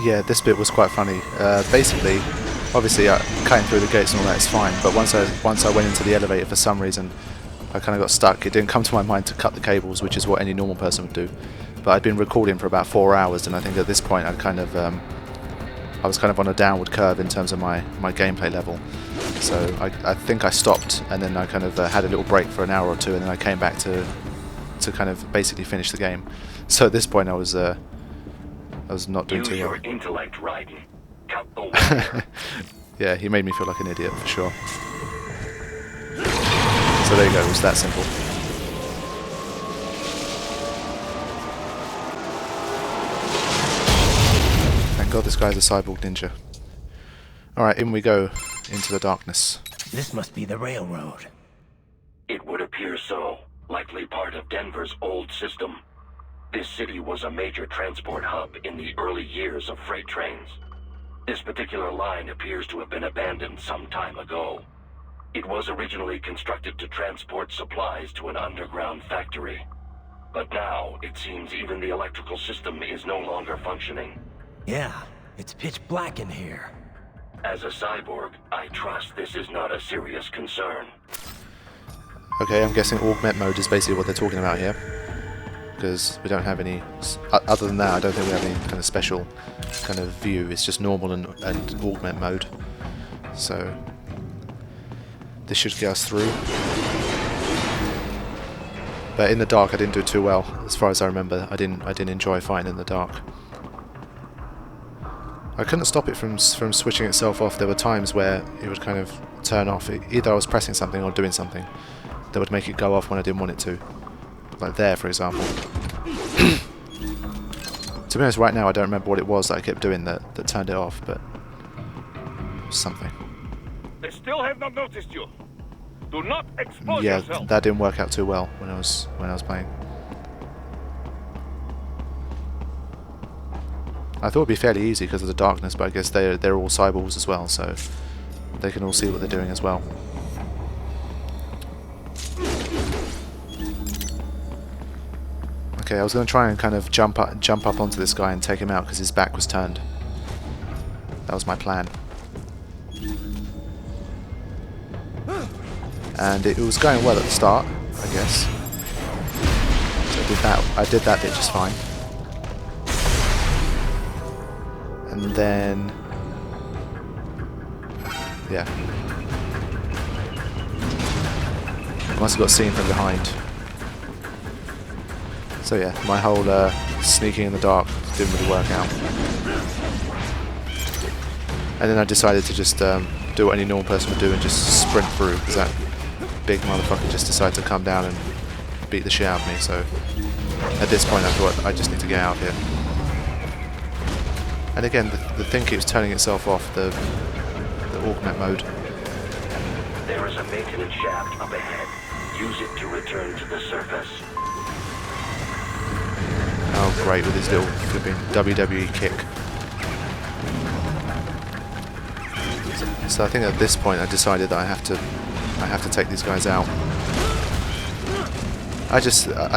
Yeah, this bit was quite funny. Basically, obviously, cutting through the gates and all that is fine, but once I went into the elevator for some reason, I kind of got stuck. It didn't come to my mind to cut the cables, which is what any normal person would do. But I'd been recording for about 4 hours, and I think at this point I was kind of on a downward curve in terms of my gameplay level. So I think I stopped, and then I kind of had a little break for an hour or two, and then I came back to kind of basically finish the game. So at this point I was not doing too well. Use your intellect, Raiden. Cut the wire. Yeah, he made me feel like an idiot for sure. So there you go, it was that simple. Thank God this guy's a cyborg ninja. Alright, in we go, into the darkness. This must be the railroad. It would appear so. Likely part of Denver's old system. This city was a major transport hub in the early years of freight trains. This particular line appears to have been abandoned some time ago. It was originally constructed to transport supplies to an underground factory. But now, it seems even the electrical system is no longer functioning. Yeah, it's pitch black in here. As a cyborg, I trust this is not a serious concern. Okay, I'm guessing augment mode is basically what they're talking about here. Because we don't have any... Other than that, I don't think we have any kind of special kind of view. It's just normal and augment mode. So... this should get us through. But in the dark I didn't do too well, as far as I remember. I didn't enjoy fighting in the dark. I couldn't stop it from switching itself off. There were times where it would kind of turn off. Either I was pressing something or doing something that would make it go off when I didn't want it to. Like there, for example. To be honest, right now I don't remember what it was that I kept doing that turned it off, but... something. They still have not noticed you. Do not expose yourself. Yeah, that didn't work out too well when I was playing. I thought it'd be fairly easy because of the darkness, but I guess they're all cyborgs as well, so they can all see what they're doing as well. Okay, I was going to try and kind of jump up onto this guy and take him out because his back was turned. That was my plan. And it was going well at the start, I guess. So I did that bit just fine. And then... yeah. I must have got seen from behind. So yeah, my whole sneaking in the dark didn't really work out. And then I decided to just do what any normal person would do and just sprint through, because that big motherfucker just decided to come down and beat the shit out of me. So at this point I thought I just need to get out of here. And again, the thing keeps turning itself off, the augment mode. There is a maintenance shaft up ahead. Use it to return to the surface. Oh great, with his little flipping WWE kick. So I think at this point I decided that I have to take these guys out. I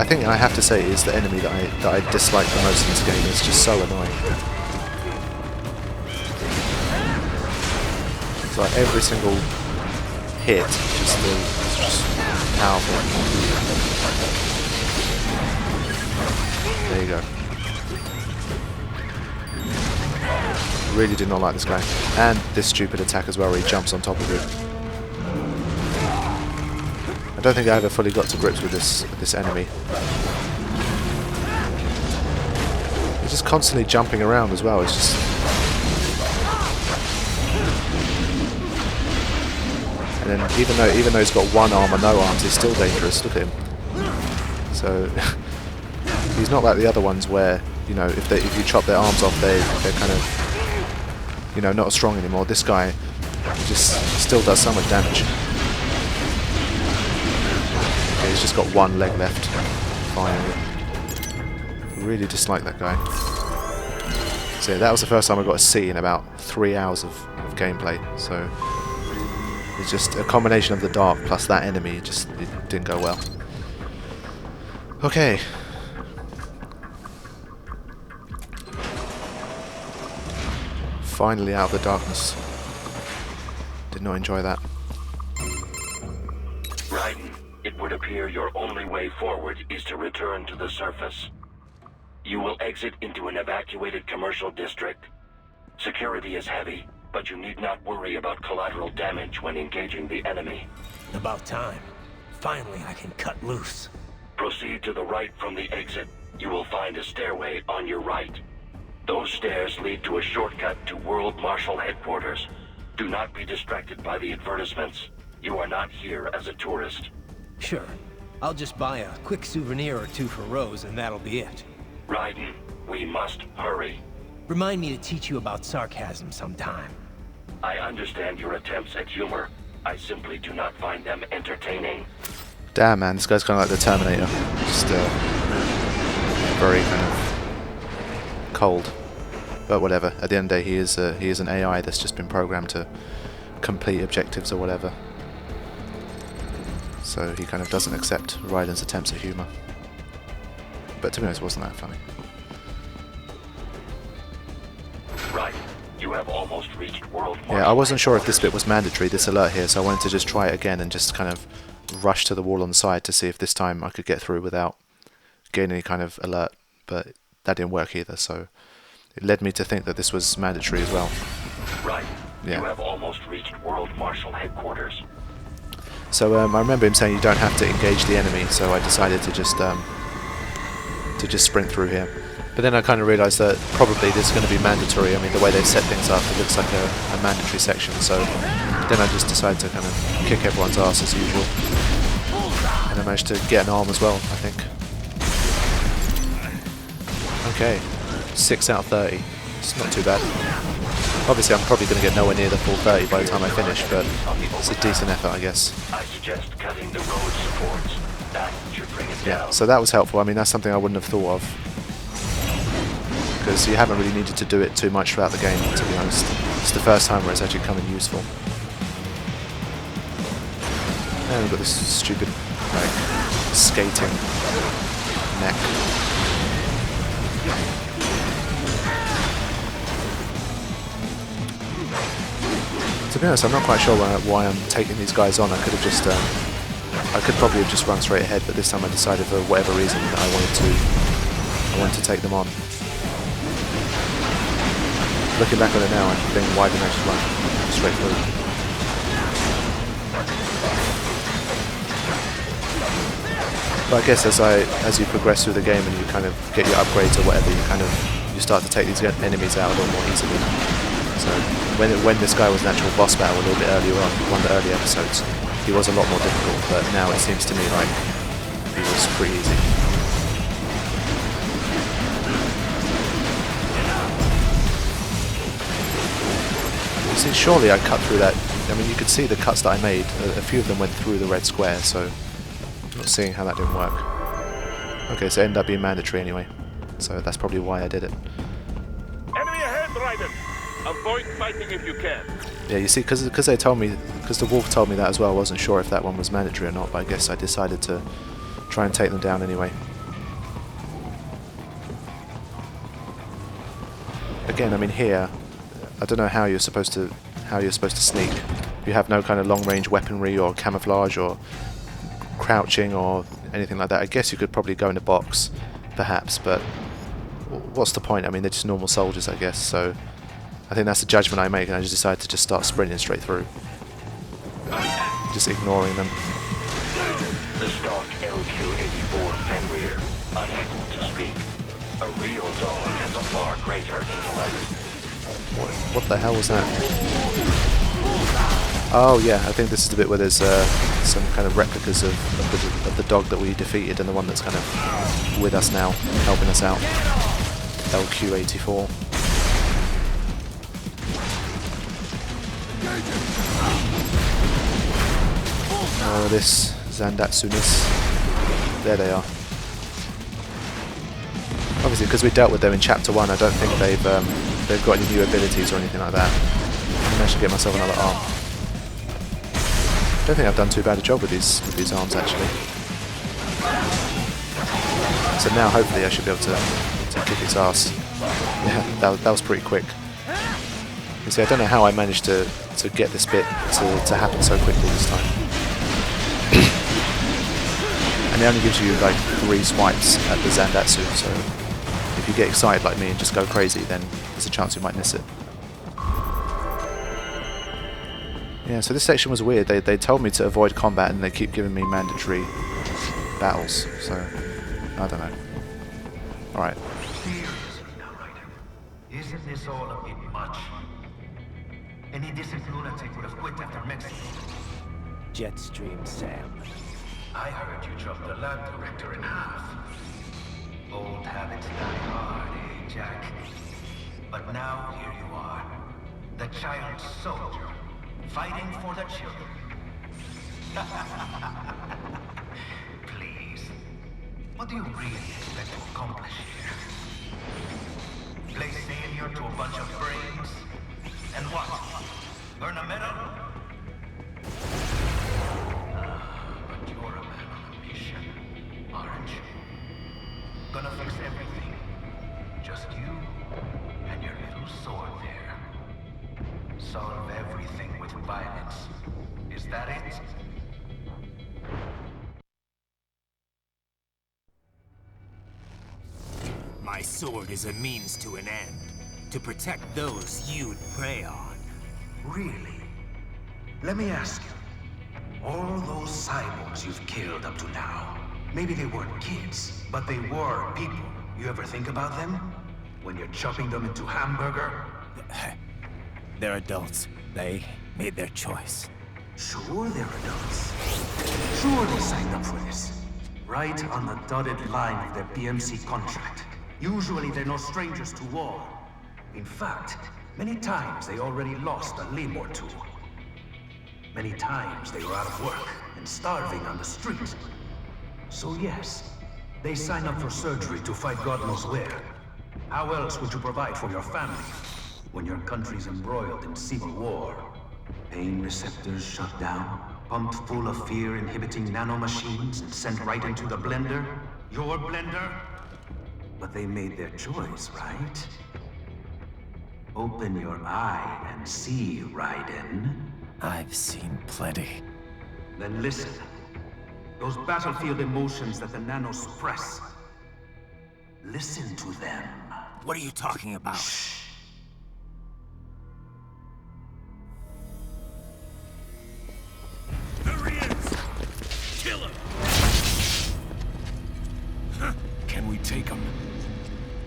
think I have to say is the enemy that I dislike the most in this game. It's just so annoying. It's like every single hit is just powerful. There you go. Really did not like this guy. And this stupid attack as well, where he jumps on top of you. I don't think I ever fully got to grips with this enemy. He's just constantly jumping around as well. It's just... and then even though he's got one arm and no arms, he's still dangerous. Look at him. So he's not like the other ones where, you know, if you chop their arms off, they're kind of, you know, not as strong anymore. This guy just still does so much damage. Okay, he's just got one leg left. Finally. Really dislike that guy. So yeah, that was the first time I got a C in about 3 hours of gameplay. So it's just a combination of the dark plus that enemy. It didn't go well. Okay. Finally out of the darkness. Did not enjoy that. Raiden, it would appear your only way forward is to return to the surface. You will exit into an evacuated commercial district. Security is heavy, but you need not worry about collateral damage when engaging the enemy. About time. Finally, I can cut loose. Proceed to the right from the exit. You will find a stairway on your right. Those stairs lead to a shortcut to World Marshal Headquarters. Do not be distracted by the advertisements. You are not here as a tourist. Sure. I'll just buy a quick souvenir or two for Rose and that'll be it. Raiden, we must hurry. Remind me to teach you about sarcasm sometime. I understand your attempts at humor. I simply do not find them entertaining. Damn, man, this guy's kind of like the Terminator. Just very kind of cold. But whatever. At the end of the day, he is an AI that's just been programmed to complete objectives or whatever. So he kind of doesn't accept Raiden's attempts at humour. But to be honest, it wasn't that funny. Right. You have almost reached World Marshal. Yeah, I wasn't sure if this bit was mandatory, this alert here, so I wanted to just try it again and just kind of rush to the wall on the side to see if this time I could get through without getting any kind of alert. But that didn't work either, so it led me to think that this was mandatory as well. Right. Yeah. You have almost reached World Marshal Headquarters. So I remember him saying you don't have to engage the enemy, so I decided to just sprint through here. But then I kind of realised that probably this is going to be mandatory. I mean, the way they set things up, it looks like a mandatory section. So then I just decided to kind of kick everyone's ass as usual. And I managed to get an arm as well, I think. Okay, 6 out of 30. It's not too bad. Obviously, I'm probably going to get nowhere near the full 30 by the time I finish, but it's a decent effort, I guess. I suggest cutting the road supports. That should bring it Yeah, down. so that was helpful. I mean, that's something I wouldn't have thought of. Because you haven't really needed to do it too much throughout the game, to be honest. It's the first time where it's actually come in useful. And we've got this stupid, like, skating neck. To be honest, I'm not quite sure why I'm taking these guys on. I could have just, I could probably have just run straight ahead, but this time I decided for whatever reason that I wanted to take them on. Looking back on it now, I think why didn't I just run straight through? But I guess as you progress through the game and you kind of get your upgrades or whatever, you start to take these enemies out a little more easily. So when this guy was an actual boss battle a little bit earlier on, one of the early episodes, he was a lot more difficult. But now it seems to me like he was pretty easy. See, surely I cut through that. I mean, you could see the cuts that I made. A few of them went through the red square, so I'm not seeing how that didn't work. Okay, so it ended up being mandatory anyway. So that's probably why I did it. Enemy ahead, Raiden. Avoid fighting if you can. Yeah, you see, because they told me, because the wolf told me that as well. I wasn't sure if that one was mandatory or not, but I guess I decided to try and take them down anyway. Again, I mean here, I don't know how you're supposed to sneak. You have no kind of long-range weaponry or camouflage or crouching or anything like that. I guess you could probably go in a box, perhaps, but what's the point? I mean, they're just normal soldiers, I guess. So I think that's the judgment I make, and I just decided to just start sprinting straight through, just ignoring them. The stock LQ-84 Fenrir, unable to speak. A real dog has a far greater intellect. What the hell was that? Oh yeah, I think this is the bit where there's some kind of replicas of the dog that we defeated and the one that's kind of with us now, helping us out. LQ-84. Oh, this Zandatsunis. There they are. Obviously, because we dealt with them in Chapter 1, I don't think they've got any new abilities or anything like that. I managed to get myself another arm. I don't think I've done too bad a job with these arms actually. So now hopefully I should be able to kick its ass. Yeah, that was pretty quick. You see, I don't know how I managed to get this bit to happen so quickly this time. And it only gives you like 3 swipes at the Zandatsu, so if you get excited like me and just go crazy, then there's a chance you might miss it. Yeah, so this section was weird. They told me to avoid combat and they keep giving me mandatory battles, so I don't know. Alright. Seriously now, Ryder. Isn't this all a bit much? Any decent lunatic would have quit after Mexico. Jetstream, Sam. I heard you chopped the lab director in half. Old habits die hard, eh, Jack? But now here you are. The child soldier. Fighting for the children. Please. What do you really expect to accomplish here? Play savior to a bunch of brains? And what? Earn a medal? But you're a man on a mission, aren't you? Gonna fix everything. Just you and your little sword there. Solve everything with violence. Is that it? My sword is a means to an end. To protect those you'd prey on. Really? Let me ask you. All those cyborgs you've killed up to now, maybe they weren't kids, but they were people. You ever think about them? When you're chopping them into hamburger? They're adults. They made their choice. Sure they're adults. Sure they signed up for this. Right on the dotted line of their BMC contract. Usually they're no strangers to war. In fact, many times they already lost a limb or two. Many times they were out of work and starving on the street. So yes, they sign up for surgery to fight God knows where. How else would you provide for your family when your country's embroiled in civil war? Pain receptors shut down, pumped full of fear-inhibiting nanomachines and sent right into the blender? Your blender? But they made their choice, right? Open your eye and see, Raiden. I've seen plenty. Then listen. Those battlefield emotions that the nanos suppress. Listen to them. What are you talking about? Shh. There he is! Kill him! Can we take him?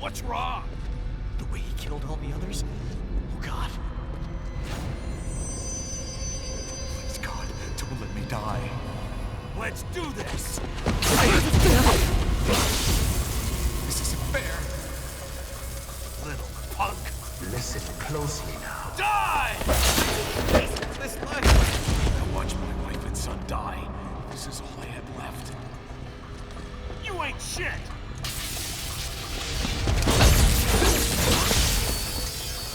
What's wrong? The way he killed all the others? Oh God. Please God, don't let me die. Let's do this! This isn't fair. Little punk! Listen closely now. Die! This life. I watched my wife and son die. This is all I had left. You ain't shit!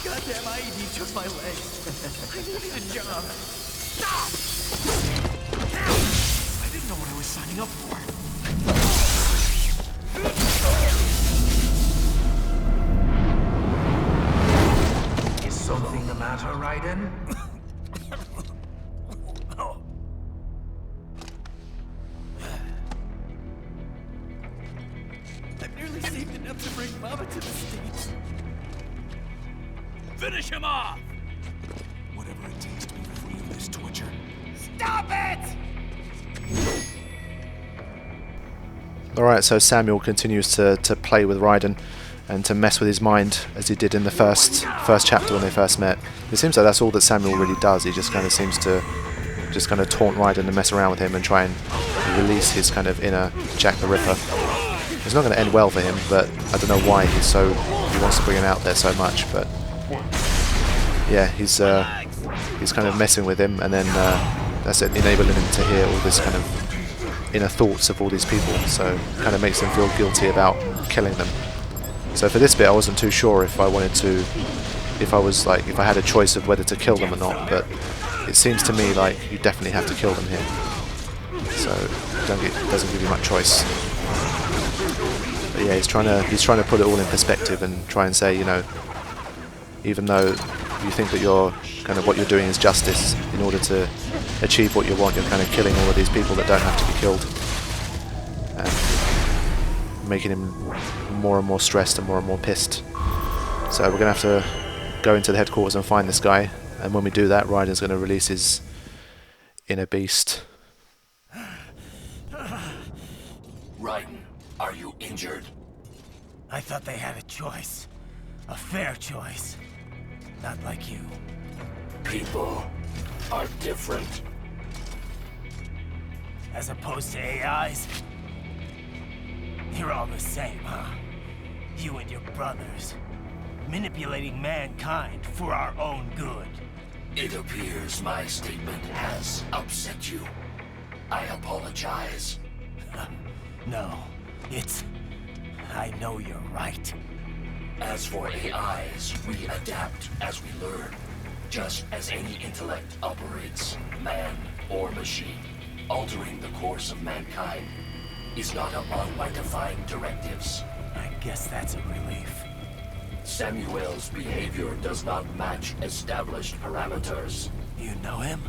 Goddamn IED took my leg. I needed a job. Stop! I didn't know what I was signing up for. Is something the matter, Raiden? I've nearly saved enough to bring Mama to the States. Finish him off! Whatever it takes to be free of this torture. Stop it! Alright, so Samuel continues to play with Raiden and to mess with his mind as he did in the first chapter when they first met. It seems like that's all that Samuel really does. He just kind of seems to just kind of taunt Raiden and mess around with him and try and release his kind of inner Jack the Ripper. It's not going to end well for him, but I don't know why he wants to bring him out there so much, but yeah, he's kind of messing with him, and then that's it, enabling him to hear all this kind of inner thoughts of all these people, so it kind of makes him feel guilty about killing them. So for this bit I wasn't too sure if I wanted to, if I had a choice of whether to kill them or not, but it seems to me like you definitely have to kill them here, so it doesn't give you much choice. But yeah, he's trying to put it all in perspective and try and say, you know, even though you think that you're kind of what you're doing is justice in order to achieve what you want. You're kind of killing all of these people that don't have to be killed, and making him more and more stressed and more pissed. So we're going to have to go into the headquarters and find this guy, and when we do that, Raiden's going to release his inner beast. Raiden, are you injured? I thought they had a choice. A fair choice. Not like you. People are different. As opposed to AIs? You're all the same, huh? You and your brothers. Manipulating mankind for our own good. It appears my statement has upset you. I apologize. No, it's... I know you're right. As for AIs, we adapt as we learn. Just as any intellect operates, man or machine. Altering the course of mankind is not among my defined directives. I guess that's a relief. Samuel's behavior does not match established parameters. You know him?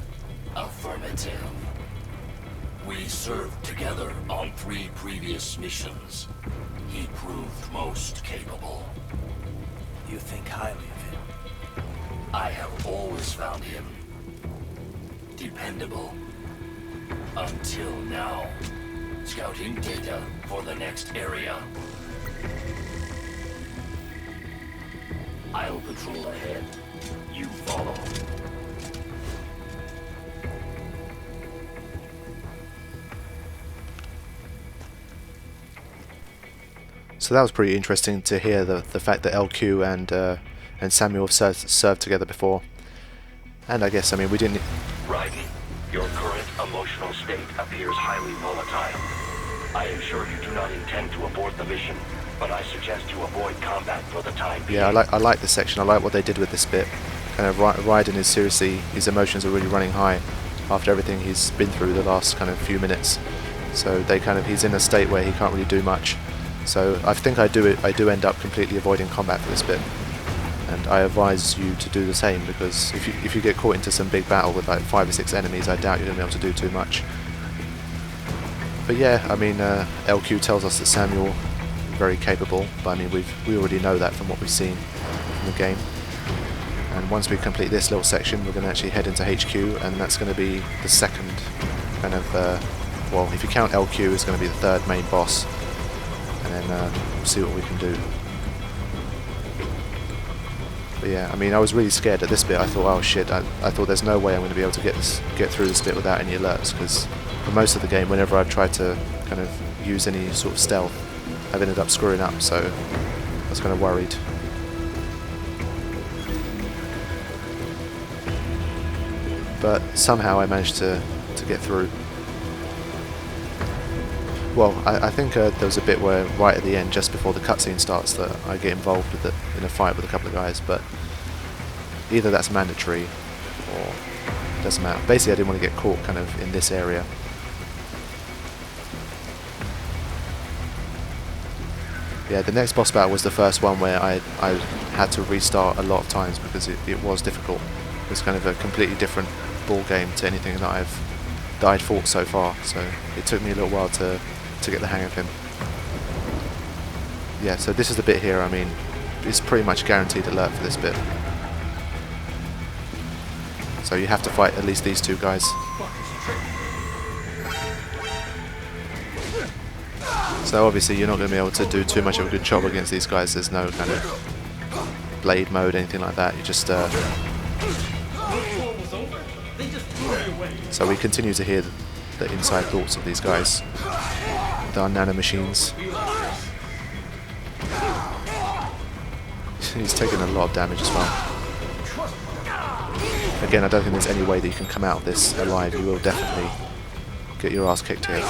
Affirmative. We served together on 3 previous missions. He proved most capable. You think highly of him? I have always found him dependable. Until now. Scouting data for the next area. I'll patrol ahead. You follow. So that was pretty interesting to hear the fact that LQ and Samuel have served together before. And I guess, I mean, we didn't... Raiden, your current emotional state appears highly volatile. I am sure you do not intend to abort the mission, but I suggest you avoid combat for the time being. Yeah, I like this section. I like what they did with this bit. Kind of Raiden is seriously... His emotions are really running high after everything he's been through the last kind of few minutes. So they kind of... He's in a state where he can't really do much. So I think I do end up completely avoiding combat for this bit, and I advise you to do the same, because if you get caught into some big battle with like 5 or 6 enemies, I doubt you're going to be able to do too much. But yeah, I mean, LQ tells us that Samuel is very capable, but I mean we already know that from what we've seen in the game. And once we complete this little section, we're going to actually head into HQ, and that's going to be the second kind of well, if you count LQ, it's going to be the 3rd main boss. And then see what we can do. But yeah, I mean, I was really scared at this bit. I thought, oh shit, I thought there's no way I'm going to be able to get through this bit without any alerts, because for most of the game, whenever I've tried to kind of use any sort of stealth, I've ended up screwing up, so I was kind of worried. But somehow I managed to get through. Well, I think there was a bit where, right at the end, just before the cutscene starts, that I get involved with in a fight with a couple of guys, but either that's mandatory or it doesn't matter. Basically, I didn't want to get caught kind of in this area. Yeah, the next boss battle was the first one where I had to restart a lot of times because it was difficult. It was kind of a completely different ball game to anything that I'd fought so far, so it took me a little while to get the hang of him. Yeah, so this is the bit here. I mean, it's pretty much guaranteed alert for this bit. So you have to fight at least these 2 guys. So obviously you're not going to be able to do too much of a good job against these guys. There's no kind of blade mode, anything like that. You just... So we continue to hear the inside thoughts of these guys with our nanomachines. He's taking a lot of damage as well. Again, I don't think there's any way that you can come out of this alive. You will definitely get your ass kicked here.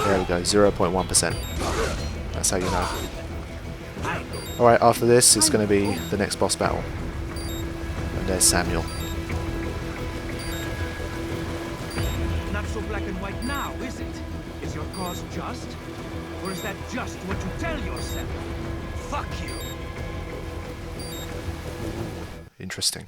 There we go, 0.1%. That's how you know. Alright, after this, it's going to be the next boss battle. And there's Samuel. Not so black and white now, is it? Is your cause just? Or is that just what you tell yourself? Fuck you! interesting.